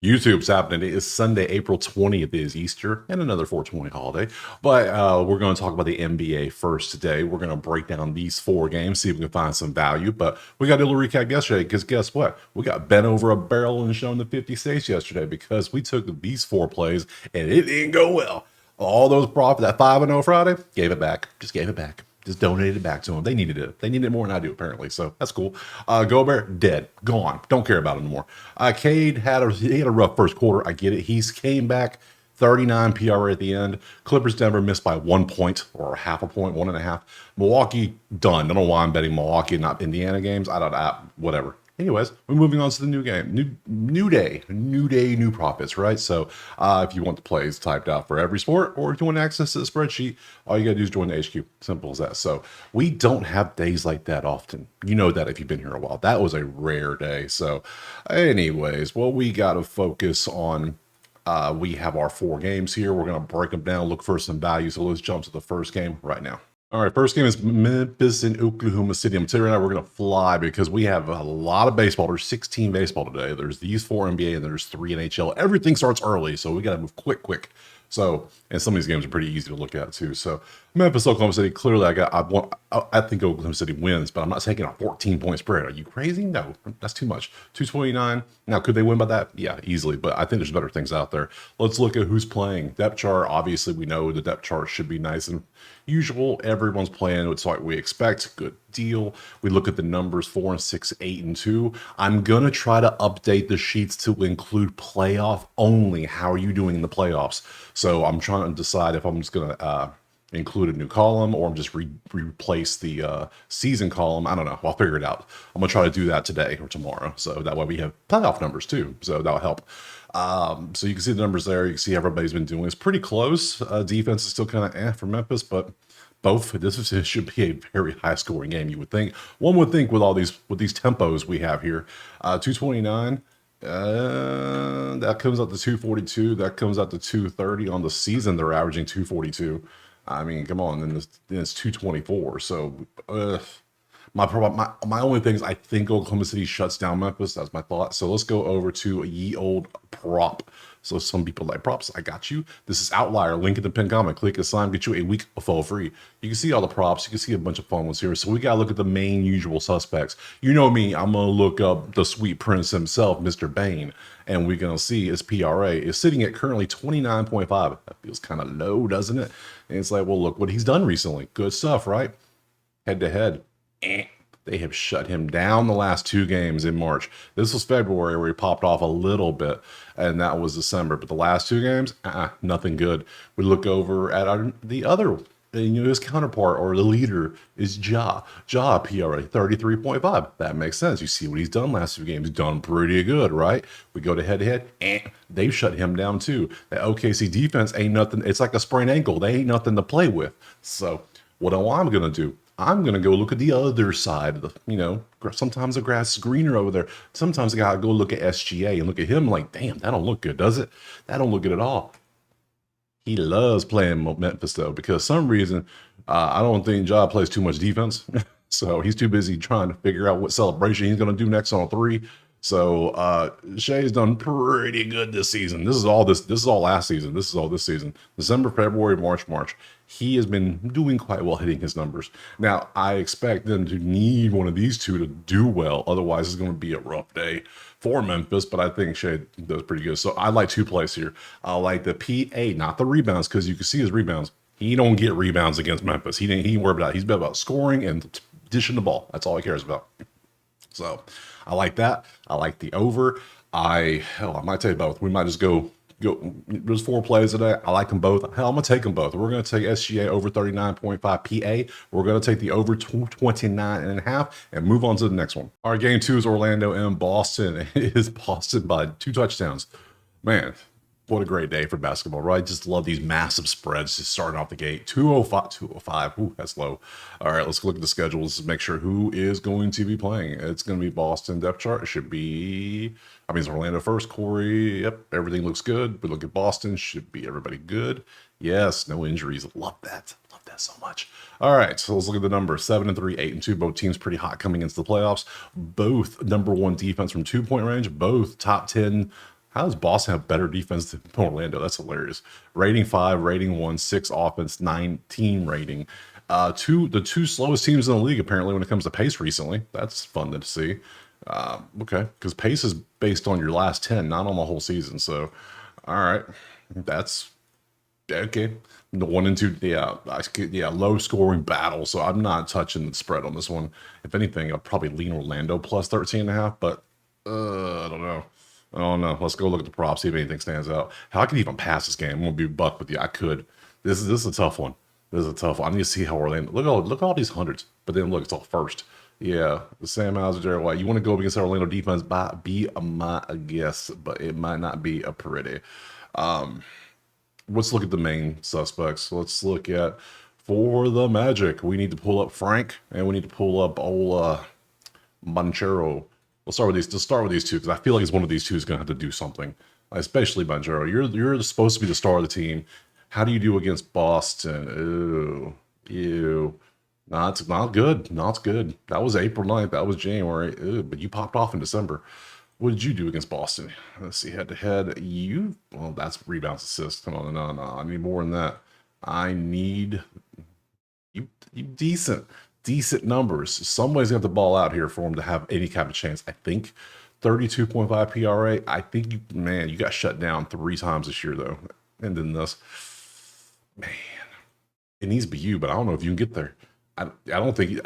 YouTube's happening. It is Sunday, April 20th is Easter and another 420 holiday. But we're going to talk about the NBA first today. We're going to break down these four games, see if we can find some value. But we got a little recap yesterday because guess what? We got bent over a barrel and shown the 50 states yesterday because we took these four plays and it didn't go well. All those profits, that 5-0 Friday, gave it back. Just gave it back. Just donated it back to them. They needed it. They needed it more than I do, apparently. So that's cool. Gobert, dead. Gone. Don't care about him anymore. Cade had a rough first quarter. I get it. He's came back. 39 PRA at the end. Clippers, Denver missed by 1 point or half a point, 1.5. Milwaukee, done. I don't know why I'm betting Milwaukee, not Indiana games. Whatever. Anyways, we're moving on to the new game. New day, new profits, right? So if you want the plays typed out for every sport, or if you want access to the spreadsheet, all you gotta do is join the HQ. Simple as that. So we don't have days like that often. You know that if you've been here a while. That was a rare day. So anyways, well, we gotta focus on we have our four games here. We're gonna break them down, look for some value. So let's jump to the first game right now. All right, first game is Memphis and Oklahoma City. I'm telling you right now, we're going to fly because we have a lot of baseball. There's 16 baseball today. There's these four NBA and there's 3 NHL. Everything starts early, so we got to move quick. So, and some of these games are pretty easy to look at too. So, Memphis, Oklahoma City. Clearly, I think Oklahoma City wins, but I'm not taking a 14-point spread. Are you crazy? No, that's too much. 229. Now, could they win by that? Yeah, easily. But I think there's better things out there. Let's look at who's playing. Depth chart. Obviously, we know the depth chart should be nice and usual. Everyone's playing. It's like we expect. Good deal. We look at the numbers 4 and 6, 8 and 2. I'm gonna try to update the sheets to include playoff only. How are you doing in the playoffs? So I'm trying to decide if I'm just gonna include a new column or I'm just replace the season column. I don't know. I'll figure it out. I'm gonna try to do that today or tomorrow. So that way we have playoff numbers too. So that'll help. So you can see the numbers there. You can see everybody's been doing this pretty close. Defense is still kind of for Memphis, but this should be a very high scoring game. You would think. One would think with these tempos we have here, 229. That comes out to 242. That comes out to 230 on the season. They're averaging 242. I mean, come on. Then it's 224. So my only thing is I think Oklahoma City shuts down Memphis. That's my thought. So let's go over to a ye old prop. So some people like props. I got you. This is Outlier. Link in the pinned comment. Click assign. Get you a week for free. You can see all the props. You can see a bunch of fun ones here. So we got to look at the main usual suspects. You know me. I'm going to look up the sweet prince himself, Mr. Bane. And we're going to see his PRA is sitting at currently 29.5. That feels kind of low, doesn't it? And it's like, well, look what he's done recently. Good stuff, right? Head to head. They have shut him down the last 2 games in March. This was February where he popped off a little bit, and that was December. But the last 2 games, nothing good. We look over at the other, his counterpart or the leader is Ja PRA 33.5. That makes sense. You see what he's done last 2 games. He's done pretty good, right? We go to head, they've shut him down too. The OKC defense ain't nothing. It's like a sprained ankle. They ain't nothing to play with. So what am I going to do? I'm going to go look at the other side. Sometimes the grass is greener over there. Sometimes I got to go look at SGA and look at him like, damn, that don't look good, does it? That don't look good at all. He loves playing Memphis, though, because some reason, I don't think Ja plays too much defense. So he's too busy trying to figure out what celebration he's going to do next on a 3. So Shea's done pretty good this season. This is all last season. This is all this season. December, February, March. He has been doing quite well hitting his numbers. Now, I expect them to need one of these two to do well. Otherwise, it's going to be a rough day for Memphis, but I think Shea does pretty good. So I like 2 plays here. I like the PA, not the rebounds, because you can see his rebounds. He don't get rebounds against Memphis. He ain't worried about it. He's about scoring and dishing the ball. That's all he cares about. So I like that. I like the over. I might take both. We might just go. There's 4 plays today. I like them both. Hell, I'm gonna take them both. We're gonna take SGA over 39.5 PA. We're gonna take the over 29.5 and move on to the next one. All right, game 2 is Orlando and Boston. It is Boston by 2 touchdowns. Man, what a great day for basketball, right? Just love these massive spreads just starting off the gate. 205. Ooh, that's low. All right, let's look at the schedule. Let's make sure who is going to be playing. It's going to be Boston depth chart. It should be, it's Orlando first. Corey, yep, everything looks good. We look at Boston. Should be everybody good. Yes, no injuries. Love that. Love that so much. All right, so let's look at the numbers. 7-3, 8-2. Both teams pretty hot coming into the playoffs. Both number 1 defense from 2-point range. Both top 10 How does Boston have better defense than Orlando? That's hilarious. Rating 5, rating 1, 6 offense, 19 rating. The two slowest teams in the league apparently when it comes to pace recently. That's fun to see. Okay, because pace is based on your last 10, not on the whole season. So, all right, that's okay. The 1 and 2, yeah, low scoring battle. So I'm not touching the spread on this one. If anything, I'll probably lean Orlando plus 13.5, but I don't know. I don't know. Let's go look at the props, see if anything stands out. How I could even pass this game. I'm gonna be buck with you. I could. This is a tough one. This is a tough one. I need to see how Orlando look at all these hundreds. But then look, it's all first. Yeah, the Sam Hauser, Jared White. You want to go up against that Orlando defense? Be my guess, but it might not be a pretty. Let's look at the main suspects. Let's look at for the Magic. We need to pull up Frank and we need to pull up old Banchero. We'll start with these. Let's start with these two because I feel like it's one of these two is going to have to do something. Especially Banchero. You're supposed to be the star of the team. How do you do against Boston? Ew. Not good. Not good. That was April 9th. That was January. Ew, but you popped off in December. What did you do against Boston? Let's see, head to head. Well, that's rebounds, assists. Come on, no. I need more than that. I need you decent numbers. Somebody's got the ball out here for him to have any kind of chance. I think 32.5 PRA. I think you got shut down 3 times this year though. And then this, man, it needs to be you, but I don't know if you can get there. I don't think you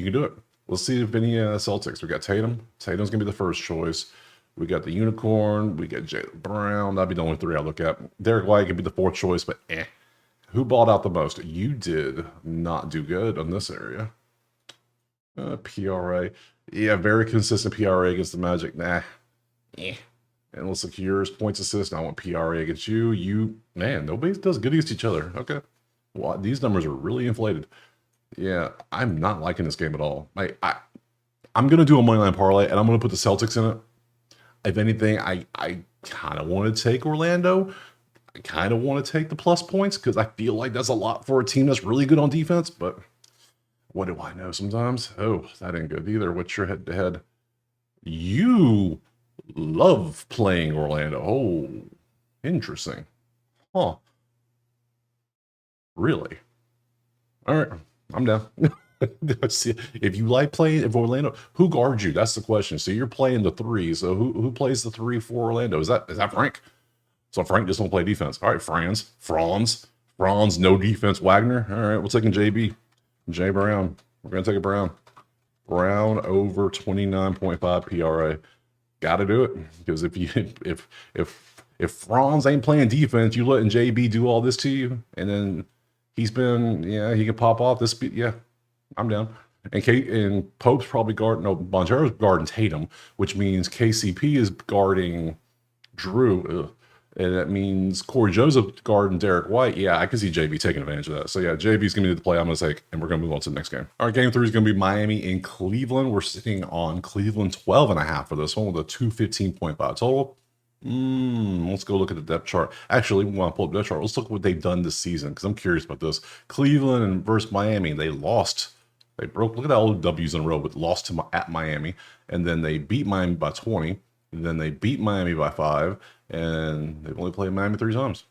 can do it. Let's see if any Celtics. We got Tatum. Tatum's gonna be the first choice. We got the Unicorn. We got Jaylen Brown. That'd be the only 3 I look at. Derek White could be the 4th choice, but Who balled out the most? You did not do good on this area. PRA. Yeah, very consistent PRA against the Magic. Nah. And let's look at yours. Points assist. I want PRA against you. Man, nobody does good against each other. Okay. Well, these numbers are really inflated. Yeah, I'm not liking this game at all. I'm going to do a moneyline parlay, and I'm going to put the Celtics in it. If anything, I kind of want to take Orlando. I kind of want to take the plus points because I feel like that's a lot for a team that's really good on defense. But what do I know sometimes? Oh, that ain't good either. What's your head-to-head? You love playing Orlando. Oh, interesting. Huh. Really? All right. I'm down. If you like playing if Orlando, who guards you? That's the question. So you're playing the 3. So who plays the 3 for Orlando? Is that Frank? So Frank just won't play defense. All right, Franz, no defense. Wagner. All right, we're taking JB. Jay Brown. We're gonna take a Brown. Brown over 29.5 PRA. Gotta do it. Because if Franz ain't playing defense, you letting JB do all this to you, and then he can pop off this. Yeah, I'm down. And Pope's probably Bonjaro's guarding Tatum, which means KCP is guarding Drew. And that means Corey Joseph guarding Derek White. Yeah, I can see JB taking advantage of that. So yeah, JB's going to be the play I'm going to take, and we're going to move on to the next game. All right, game 3 is going to be Miami in Cleveland. We're sitting on Cleveland 12.5 for this one with a 215.5 total. Let's go look at the depth chart. Actually, we want to pull up the depth chart. Let's look at what they've done this season because I'm curious about this. Cleveland and versus Miami, they lost. They broke. Look at all the W's in a row, but lost at Miami, and then they beat Miami by 20. And then they beat Miami by 5, and they've only played Miami 3 times.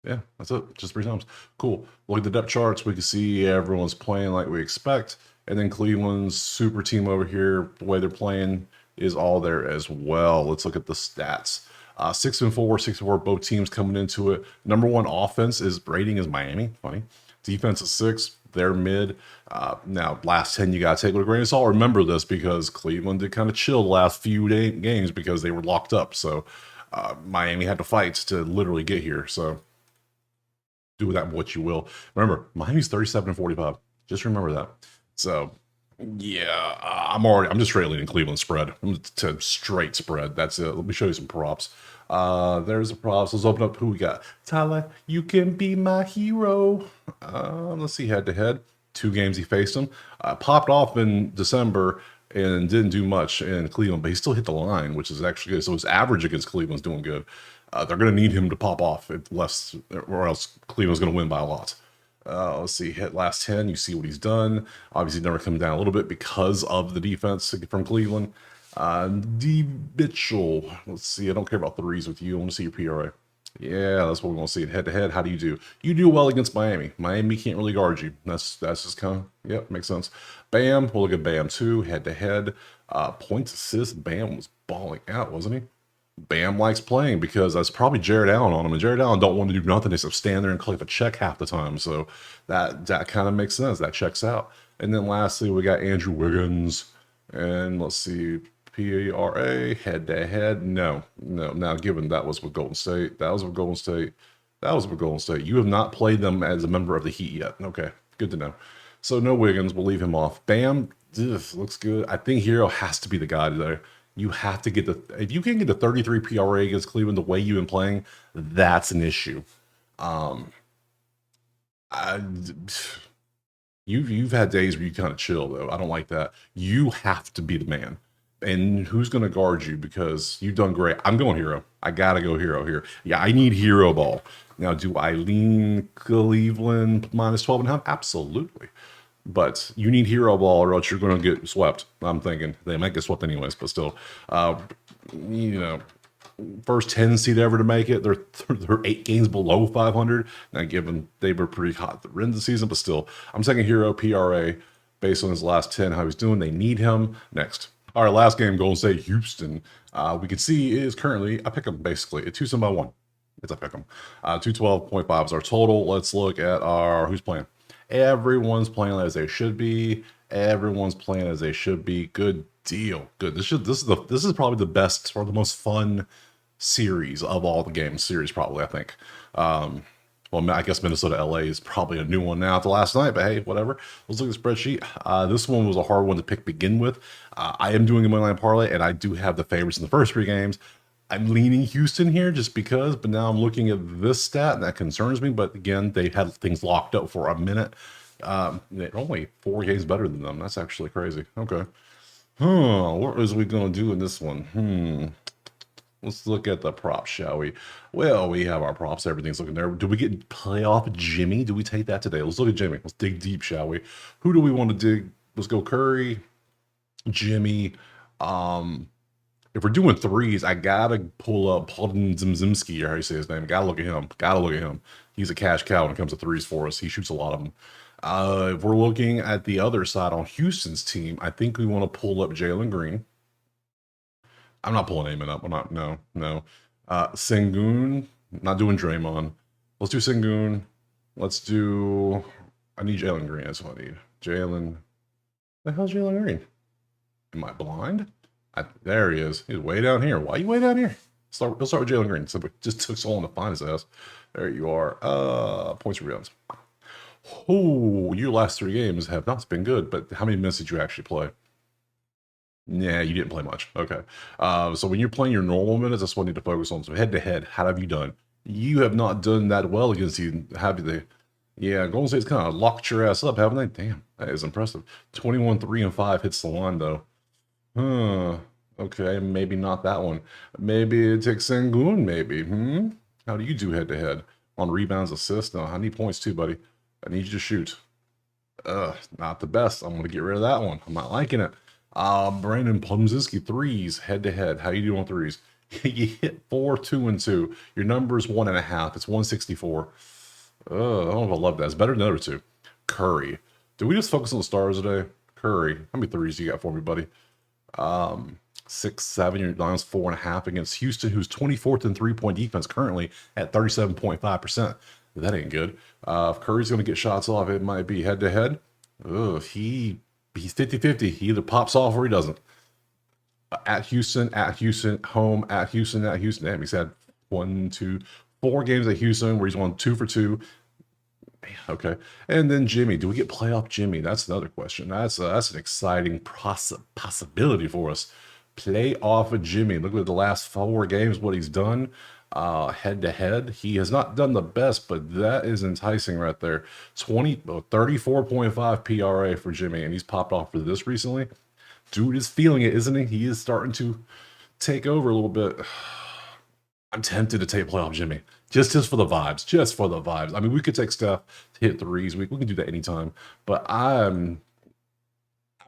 Yeah, that's it. Just 3 times. Cool. Look at the depth charts. We can see everyone's playing like we expect. And then Cleveland's super team over here, the way they're playing is all there as well. Let's look at the stats. 6-4, 6-4, both teams coming into it. Number 1 offense rating is Miami. Funny. Defense is 6. They're mid. Now, last 10, you got to take with a grain of salt. Remember this because Cleveland did kind of chill the last few games because they were locked up. So Miami had to fight to literally get here. So do with that what you will. Remember, Miami's 37-45. Just remember that. So yeah, I'm just straight leading Cleveland spread. I'm to straight spread. That's it. Let me show you some props. There's the props. Let's open up who we got. Tyler, you can be my hero. Let's see head to head. 2 games he faced him. Popped off in December and didn't do much in Cleveland, but he still hit the line, which is actually good. So his average against Cleveland's doing good. They're going to need him to pop off or else Cleveland's going to win by a lot. Let's see, hit last 10. You see what he's done. Obviously, never come down a little bit because of the defense from Cleveland. D. Mitchell. Let's see. I don't care about threes with you. I want to see your PRA. Yeah, that's what we're going to see. Head to head, how do you do? You do well against Miami. Miami can't really guard you. That's just kind of, yep, makes sense. Bam, we'll look at Bam too, head to head. Points, assists, Bam was balling out, wasn't he? Bam likes playing because that's probably Jared Allen on him, and Jared Allen don't want to do nothing except stand there and collect a check half the time. So that kind of makes sense. That checks out. And then lastly, we got Andrew Wiggins, and let's see, PRA head to head. No. Now, given that was with Golden State, that was with Golden State. You have not played them as a member of the Heat yet. Okay, good to know. So no Wiggins. We'll leave him off. Bam, looks good. I think Hero has to be the guy there. You have to get if you can get the 33 PRA against Cleveland the way you've been playing, that's an issue. I, you've had days where you kind of chill though. I don't like that. You have to be the man. And who's going to guard you because you've done great. I'm going Hero. I got to go Hero here. Yeah, I need Hero ball. Now, do I lean Cleveland minus 12.5? Absolutely. But you need Hero ball or else you're going to get swept. I'm thinking they might get swept anyways, but still, you know, first 10 seed ever to make it. They're 8 games below 500. Now, given they were pretty hot at the end of the season, but still, I'm taking Hero PRA based on his last 10, how he's doing. They need him. Next. All right, last game, Golden State, Houston. We can see is currently a pick 'em basically. It's Houston by 1. It's a pick 'em. 212.5 is our total. Let's look at our who's playing. Everyone's playing as they should be. Everyone's playing as they should be. Good deal. Good. This is probably the best or the most fun series of all the games. Series probably, I think. Well, I guess Minnesota LA is probably a new one now after last night, but hey, whatever. Let's look at the spreadsheet. This one was a hard one to pick begin with. I am doing a moneyline parlay, and I do have the favorites in the first 3 games. I'm leaning Houston here just because, but now I'm looking at this stat, and that concerns me. But again, they had things locked up for a minute. They're only 4 games better than them. That's actually crazy. Okay. What is we going to do in this one? Let's look at the props, shall we? Well, we have our props. Everything's looking there. Do we get playoff Jimmy? Do we take that today? Let's look at Jimmy. Let's dig deep, shall we? Who do we want to dig? Let's go Curry, Jimmy. If we're doing threes, I gotta pull up Paulin Zimzimski, or how you say his name. Gotta look at him. He's a cash cow when it comes to threes for us. He shoots a lot of them. If we're looking at the other side on Houston's team, I think we want to pull up Jalen Green. I'm not pulling Amen up. I'm not. No. Sengun. Not doing Draymond. Let's do Sengun. Let's do. I need Jalen Green. That's what I need. Jalen. The hell's Jalen Green? Am I blind? There he is. He's way down here. Why are you way down here? We'll start with Jalen Green. So it just took so long to find his ass. There you are. Points, rebounds. Oh, your last 3 games have not been good, but how many minutes did you actually play? Yeah, you didn't play much. Okay. So when you're playing your normal minutes, that's what I need to focus on. So head to head, how have you done? You have not done that well against you, have they? Yeah, Golden State's kind of locked your ass up, haven't they? Damn, that is impressive. 21, 3, and 5 hits the line, though. Okay, maybe not that one. Maybe it takes Sengun, maybe. How do you do head to head? On rebounds, assists? No, I need points too, buddy. I need you to shoot. Not the best. I'm gonna get rid of that one. I'm not liking it. Brandon Plumzinski, threes, head to head. How you doing on threes? You hit 4, 2, and 2. Your number is 1.5. It's 164. I don't know if I love that. It's better than the other 2. Curry. Did we just focus on the stars today? Curry. How many threes you got for me, buddy? 6, 7. Your line's 4.5 against Houston, who's 24th in 3-point defense currently at 37.5%. That ain't good. If Curry's going to get shots off, it might be head to head. He's 50-50. He either pops off or he doesn't. At Houston, home, at Houston. Damn, he's had 4 games at Houston where he's won 2 for 2. Okay. And then Jimmy. Do we get playoff Jimmy? That's another question. That's an exciting possibility for us. Playoff Jimmy. Look at the last 4 games, what he's done. Head to head, he has not done the best, but that is enticing right there. 34.5 PRA for Jimmy, and he's popped off for this recently. Dude is feeling it, isn't he? He is starting to take over a little bit. I'm tempted to take playoff Jimmy, just for the vibes. I mean, we could take Steph to hit threes. We can do that anytime, but I'm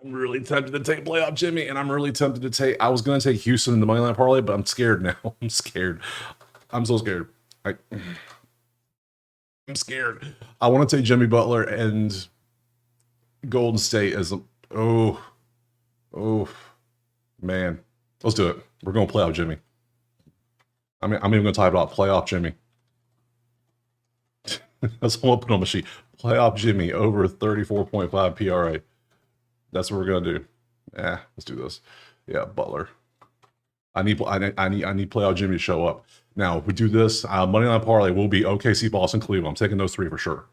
I'm really tempted to take playoff Jimmy, and I'm really tempted to take. I was going to take Houston in the moneyline parlay, but I'm scared now. I'm scared. I'm so scared. I'm scared. I want to take Jimmy Butler and Golden State as a. Oh, man. Let's do it. We're going to playoff Jimmy. I'm even going to type out playoff Jimmy. That's what I'll put on my sheet. Playoff Jimmy over 34.5 PRA. That's what we're gonna do. Let's do this. Yeah, Butler. I need playoff Jimmy to show up. Now, if we do this, moneyline parlay will be OKC, Boston, Cleveland. I'm taking those three for sure.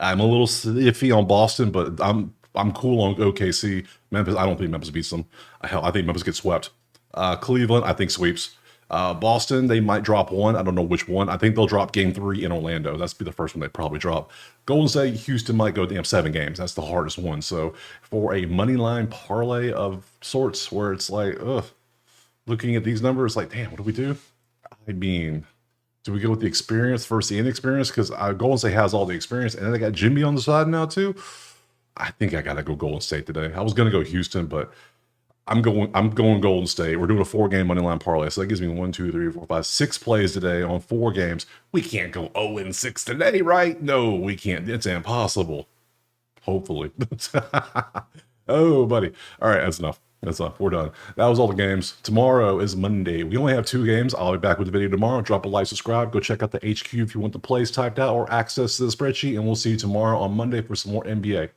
I'm a little iffy on Boston, but I'm cool on OKC. Memphis, I don't think Memphis beats them. Hell, I think Memphis gets swept. Cleveland, I think sweeps. Boston, they might drop one. I don't know which one. I think they'll drop game 3 in Orlando. That's be the first one they probably drop. Golden State, Houston might go damn 7 games. That's the hardest one. So for a money line parlay of sorts where it's like, looking at these numbers, like, damn, what do we do? I mean, do we go with the experience versus the inexperience? Because Golden State has all the experience, and then they got Jimmy on the side now too. I think I gotta go Golden State today. I was gonna go Houston, but I'm going Golden State. We're doing a 4-game money line parlay. So that gives me 1, 2, 3, 4, 5, 6 plays today on 4 games. We can't go 0-6 today, right? No, we can't. It's impossible. Hopefully. Oh, buddy. All right, that's enough. That's enough. We're done. That was all the games. Tomorrow is Monday. We only have 2 games. I'll be back with the video tomorrow. Drop a like, subscribe. Go check out the HQ if you want the plays typed out or access to the spreadsheet. And we'll see you tomorrow on Monday for some more NBA.